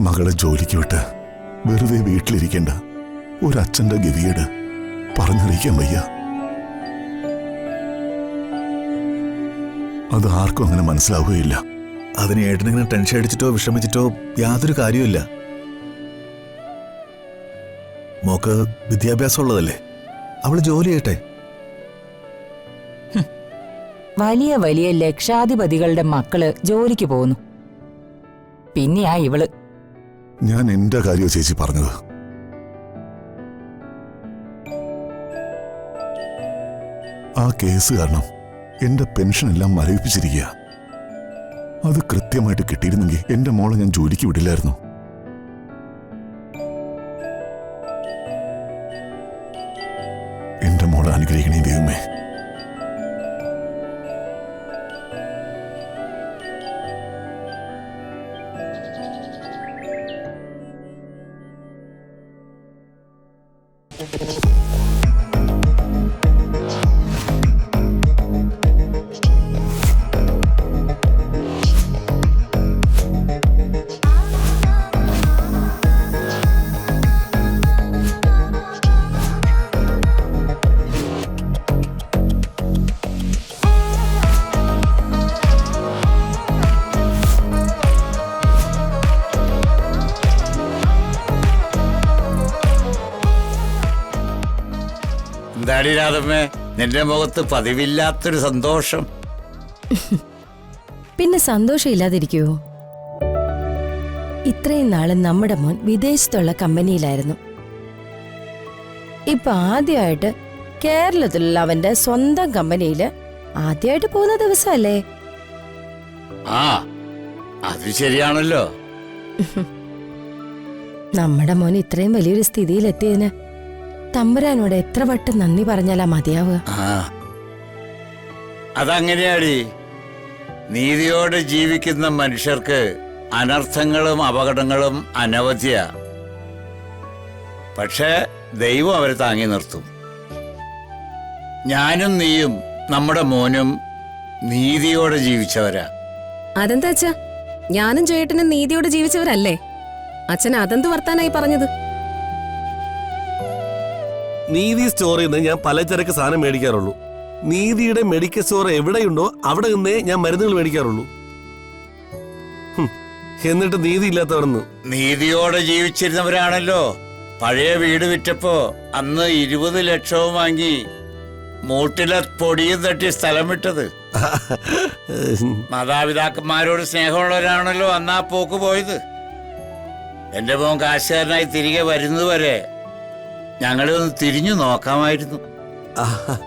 മകളെ ജോലിക്ക് വിട്ട് വെറുതെ വീട്ടിലിരിക്കേണ്ട ഒരച്ഛന്റെ ഗതികേട് പറഞ്ഞറിയിക്കാൻ വയ്യ. അത് ആർക്കും അങ്ങനെ മനസ്സിലാവുകയില്ല. അതിന് ഏട്ടനിങ്ങനെ ടെൻഷൻ അടിച്ചിട്ടോ വിഷമിച്ചിട്ടോ യാതൊരു കാര്യമില്ല. മോക്ക് വിദ്യാഭ്യാസം ഉള്ളതല്ലേ, അവള് ജോലി ചെയ്യട്ടെ. വലിയ വലിയ ലക്ഷാധിപതികളുടെ മക്കള് ജോലിക്ക് പോകുന്നു. പിന്നെയാ ഇവള്. ഞാൻ എന്റെ കാര്യ ചേച്ചി പറഞ്ഞത്. ആ കേസ് കാരണം എന്റെ പെൻഷൻ എല്ലാം മരവിപ്പിച്ചിരിക്കുക. അത് കൃത്യമായിട്ട് കിട്ടിയിരുന്നെങ്കിൽ എന്റെ മോളെ ഞാൻ ജോലിക്ക് വിടില്ലായിരുന്നു. എന്റെ മോളെ അനുഗ്രഹിക്കണേ ദൈവമേ. എന്താടി രാധമ്മേ, നിന്റെ മുഖത്ത് പതിവില്ലാത്തൊരു സന്തോഷം? പിന്നെ സന്തോഷം ഇല്ലാതിരിക്കുവോ? ഇത്രയും നാള് നമ്മുടെ മോൻ വിദേശത്തുള്ള കമ്പനിയിലായിരുന്നു. ഇപ്പൊ ആദ്യമായിട്ട് കേരളത്തിലുള്ള അവന്റെ സ്വന്തം കമ്പനിയില് ആദ്യമായിട്ട് പോകുന്ന ദിവസമല്ലേ? ആ, അത് ശരിയാണല്ലോ. നമ്മുടെ മോൻ ഇത്രയും വലിയൊരു സ്ഥിതിയിലെത്തിയതിന് തമ്പുരാനോട് എത്ര വട്ടം നന്ദി പറഞ്ഞാലാ മതിയാവുക? അതങ്ങനെയാടി. നീതിയോടെ ജീവിക്കുന്ന മനുഷ്യർക്ക് അനർത്ഥങ്ങളും അപകടങ്ങളും അനവധിയാ. പക്ഷേ ദൈവം അവരെ താങ്ങി നിർത്തും. ഞാനും നീയും നമ്മുടെ മോനും നീതിയോടെ ജീവിച്ചവരാ. അതെന്താ അച്ഛാ, ഞാനും ചേട്ടനും നീതിയോടെ ജീവിച്ചവരല്ലേ? അച്ഛൻ അതെന്ത് വർത്താനായി പറഞ്ഞത്? നീതി സ്റ്റോറിൽ നിന്ന് ഞാൻ പലചരക്ക് സാധനം മേടിക്കാറുള്ളൂ. നീതിയുടെ മെഡിക്കൽ സ്റ്റോർ എവിടെയുണ്ടോ അവിടെ നിന്നേ ഞാൻ മരുന്നുകൾ മേടിക്കാറുള്ളൂ. എന്നിട്ട് നീതി ഇല്ലാത്തവർന്ന്. നീതിയോടെ ജീവിച്ചിരുന്നവരാണല്ലോ പഴയ വീട് വിറ്റപ്പോ അന്ന് 20 ലക്ഷവും വാങ്ങി മൂട്ടിലെ പൊടിയും തട്ടി സ്ഥലം വിട്ടത്. മാതാപിതാക്കന്മാരോട് സ്നേഹമുള്ളവരാണല്ലോ അന്ന് ആ പോക്ക് പോയത്. എന്റെ മോൻ കാശുകാരനായി തിരികെ വരുന്നതുവരെ ഞങ്ങളെ ഒന്ന് തിരിഞ്ഞു നോക്കാമായിരുന്നു.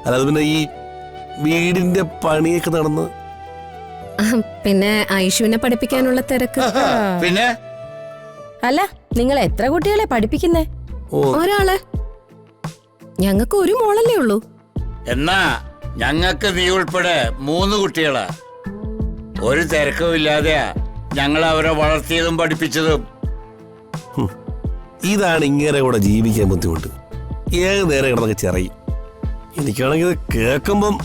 അല്ലാതെ പിന്നെ ഈ വീടിന്റെ പണിയൊക്കെ നടന്ന് പിന്നെ ഐശുവിനെ പഠിപ്പിക്കാനുള്ള തിരക്ക്. പിന്നെ അല്ല, നിങ്ങൾ എത്ര കുട്ടികളെ പഠിപ്പിക്കുന്നേ? ഒരാള്. ഞങ്ങൾക്ക് ഒരു മോളല്ലേ ഉള്ളൂ. എന്നാ ഞങ്ങൾക്ക് നീ ഉൾപ്പെടെ 3 കുട്ടികളാ. ഒരു തിരക്കും ഇല്ലാതെയാ ഞങ്ങൾ അവരെ വളർത്തിയതും പഠിപ്പിച്ചതും. ഇതാണ് ഇങ്ങനെ കൂടെ ജീവിക്കാൻ ബുദ്ധിമുട്ട്. ഏത് നേരം കിടന്നൊക്കെ ചെറിയും. എനിക്കാണെങ്കിൽ ഇത് കേൾക്കുമ്പം